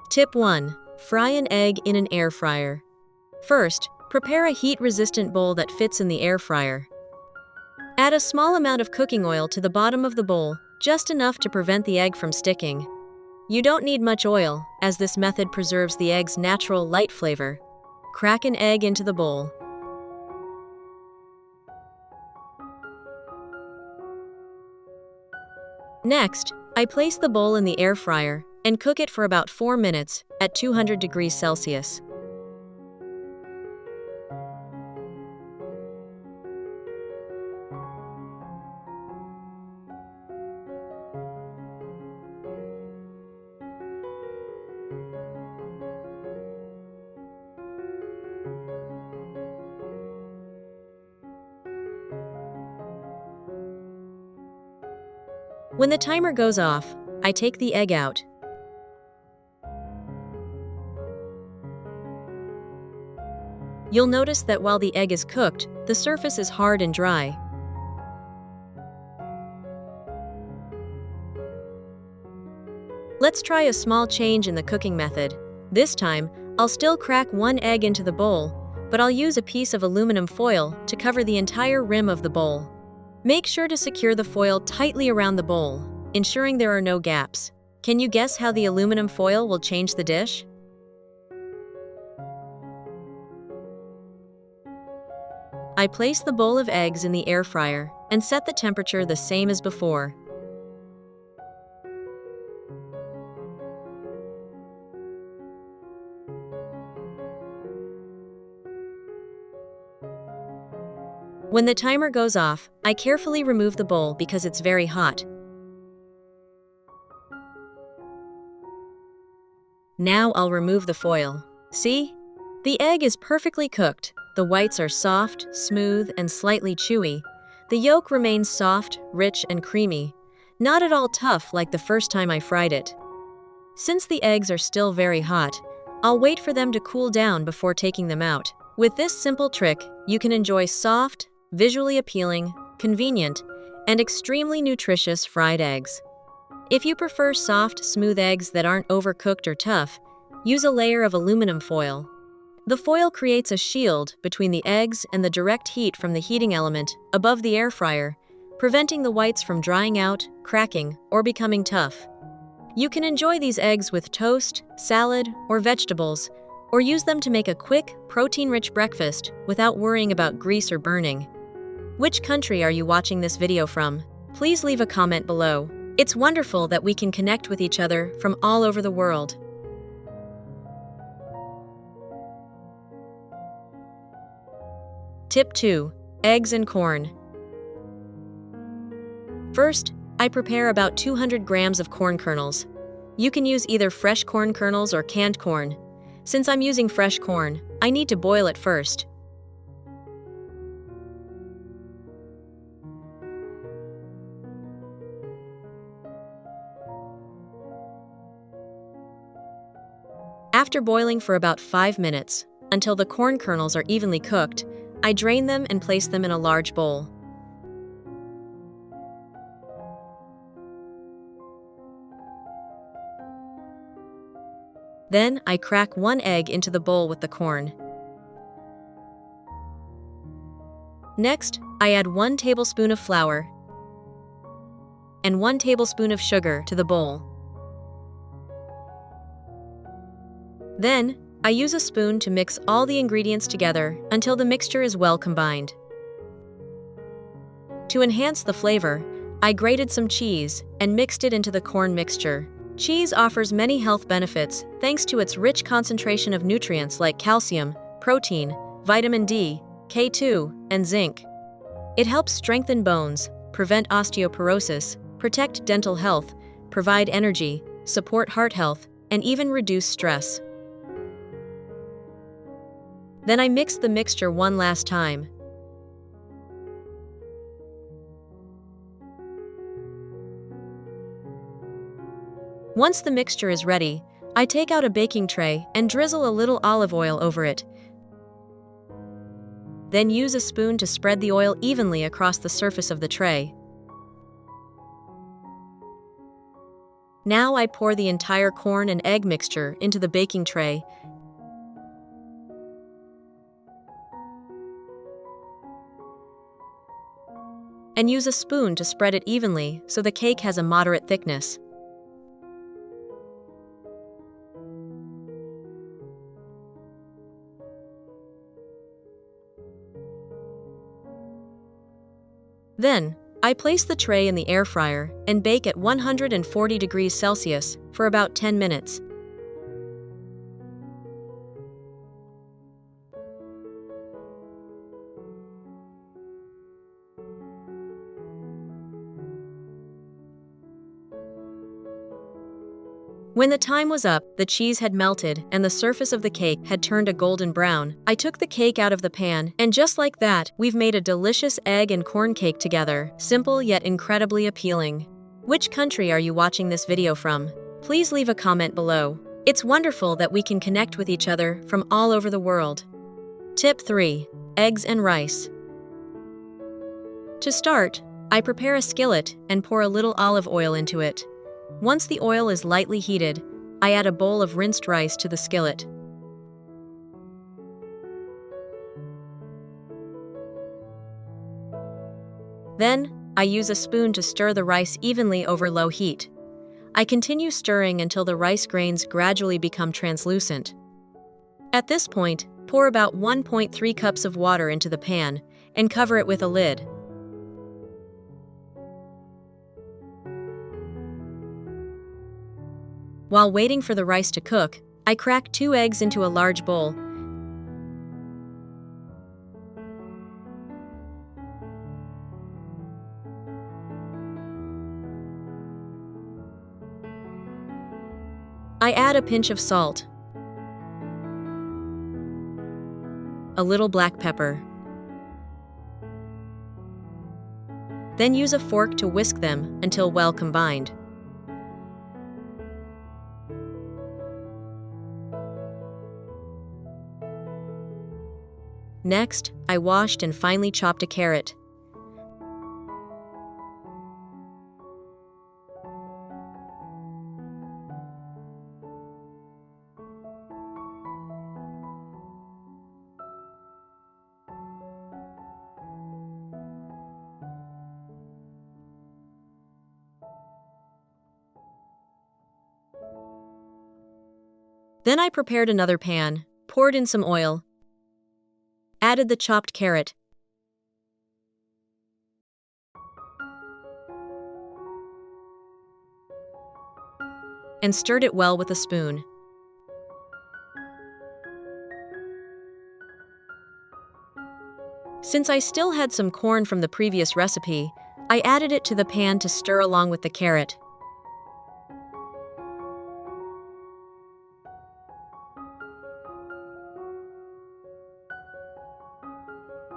Tip 1. Fry an egg in an air fryer. First, prepare a heat-resistant bowl that fits in the air fryer. Add a small amount of cooking oil to the bottom of the bowl, just enough to prevent the egg from sticking. You don't need much oil, as this method preserves the egg's natural light flavor. Crack an egg into the bowl. Next, I place the bowl in the air fryer and cook it for about 4 minutes at 200 degrees Celsius. When the timer goes off, I take the egg out. You'll notice that while the egg is cooked, the surface is hard and dry. Let's try a small change in the cooking method. This time, I'll still crack one egg into the bowl, but I'll use a piece of aluminum foil to cover the entire rim of the bowl. Make sure to secure the foil tightly around the bowl, ensuring there are no gaps. Can you guess how the aluminum foil will change the dish? I place the bowl of eggs in the air fryer and set the temperature the same as before. When the timer goes off, I carefully remove the bowl because it's very hot. Now I'll remove the foil. See? The egg is perfectly cooked. The whites are soft, smooth, and slightly chewy. The yolk remains soft, rich, and creamy, not at all tough like the first time I fried it. Since the eggs are still very hot, I'll wait for them to cool down before taking them out. With this simple trick, you can enjoy soft, visually appealing, convenient, and extremely nutritious fried eggs. If you prefer soft, smooth eggs that aren't overcooked or tough, use a layer of aluminum foil. The foil creates a shield between the eggs and the direct heat from the heating element above the air fryer, preventing the whites from drying out, cracking, or becoming tough. You can enjoy these eggs with toast, salad, or vegetables, or use them to make a quick, protein-rich breakfast without worrying about grease or burning. Which country are you watching this video from? Please leave a comment below. It's wonderful that we can connect with each other from all over the world. Tip 2. Eggs and corn. First, I prepare about 200 grams of corn kernels. You can use either fresh corn kernels or canned corn. Since I'm using fresh corn, I need to boil it first. After boiling for about 5 minutes, until the corn kernels are evenly cooked, I drain them and place them in a large bowl. Then I crack one egg into the bowl with the corn. Next, I add 1 tablespoon of flour and 1 tablespoon of sugar to the bowl. Then, I use a spoon to mix all the ingredients together until the mixture is well combined. To enhance the flavor, I grated some cheese and mixed it into the corn mixture. Cheese offers many health benefits thanks to its rich concentration of nutrients like calcium, protein, vitamin D, K2, and zinc. It helps strengthen bones, prevent osteoporosis, protect dental health, provide energy, support heart health, and even reduce stress. Then I mix the mixture one last time. Once the mixture is ready, I take out a baking tray and drizzle a little olive oil over it. Then use a spoon to spread the oil evenly across the surface of the tray. Now I pour the entire corn and egg mixture into the baking tray and use a spoon to spread it evenly so the cake has a moderate thickness. Then, I place the tray in the air fryer and bake at 140 degrees Celsius for about 10 minutes. When the time was up, the cheese had melted and the surface of the cake had turned a golden brown. I took the cake out of the pan, and just like that, we've made a delicious egg and corn cake together. Simple yet incredibly appealing. Which country are you watching this video from? Please leave a comment below. It's wonderful that we can connect with each other from all over the world. Tip 3. Eggs and rice. To start, I prepare a skillet and pour a little olive oil into it. Once the oil is lightly heated, I add a bowl of rinsed rice to the skillet. Then, I use a spoon to stir the rice evenly over low heat. I continue stirring until the rice grains gradually become translucent. At this point, pour about 1.3 cups of water into the pan and cover it with a lid. While waiting for the rice to cook, I crack 2 eggs into a large bowl. I add a pinch of salt, a little black pepper, then use a fork to whisk them until well combined. Next, I washed and finely chopped a carrot. Then I prepared another pan, poured in some oil, added the chopped carrot, and stirred it well with a spoon. Since I still had some corn from the previous recipe, I added it to the pan to stir along with the carrot.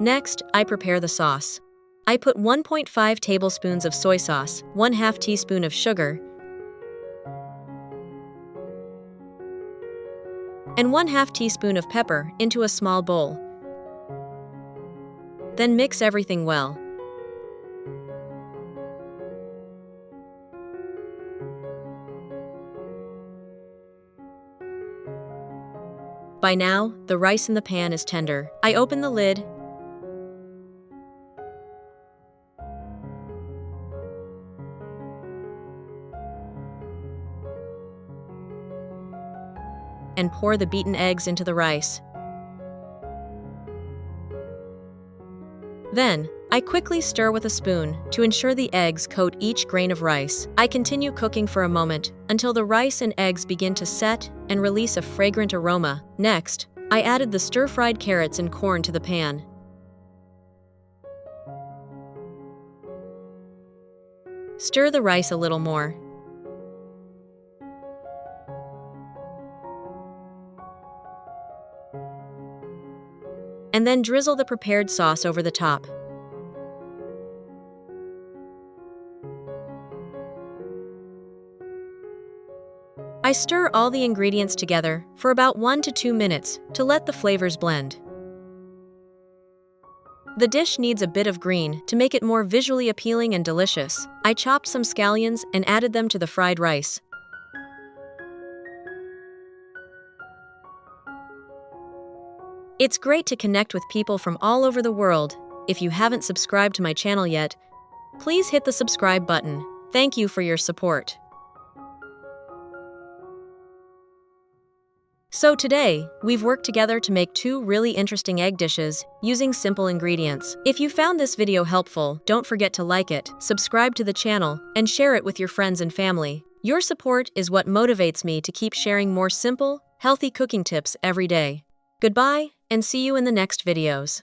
Next, I prepare the sauce. I put 1.5 tablespoons of soy sauce, 1/2 teaspoon of sugar, and 1/2 teaspoon of pepper into a small bowl. Then mix everything well. By now, the rice in the pan is tender. I open the lid and pour the beaten eggs into the rice. Then, I quickly stir with a spoon to ensure the eggs coat each grain of rice. I continue cooking for a moment until the rice and eggs begin to set and release a fragrant aroma. Next, I added the stir-fried carrots and corn to the pan. Stir the rice a little more. And then drizzle the prepared sauce over the top. I stir all the ingredients together for about 1 to 2 minutes to let the flavors blend. The dish needs a bit of green to make it more visually appealing and delicious. I chopped some scallions and added them to the fried rice. It's great to connect with people from all over the world. If you haven't subscribed to my channel yet, please hit the subscribe button. Thank you for your support. So today, we've worked together to make 2 really interesting egg dishes using simple ingredients. If you found this video helpful, don't forget to like it, subscribe to the channel, and share it with your friends and family. Your support is what motivates me to keep sharing more simple, healthy cooking tips every day. Goodbye, and see you in the next videos.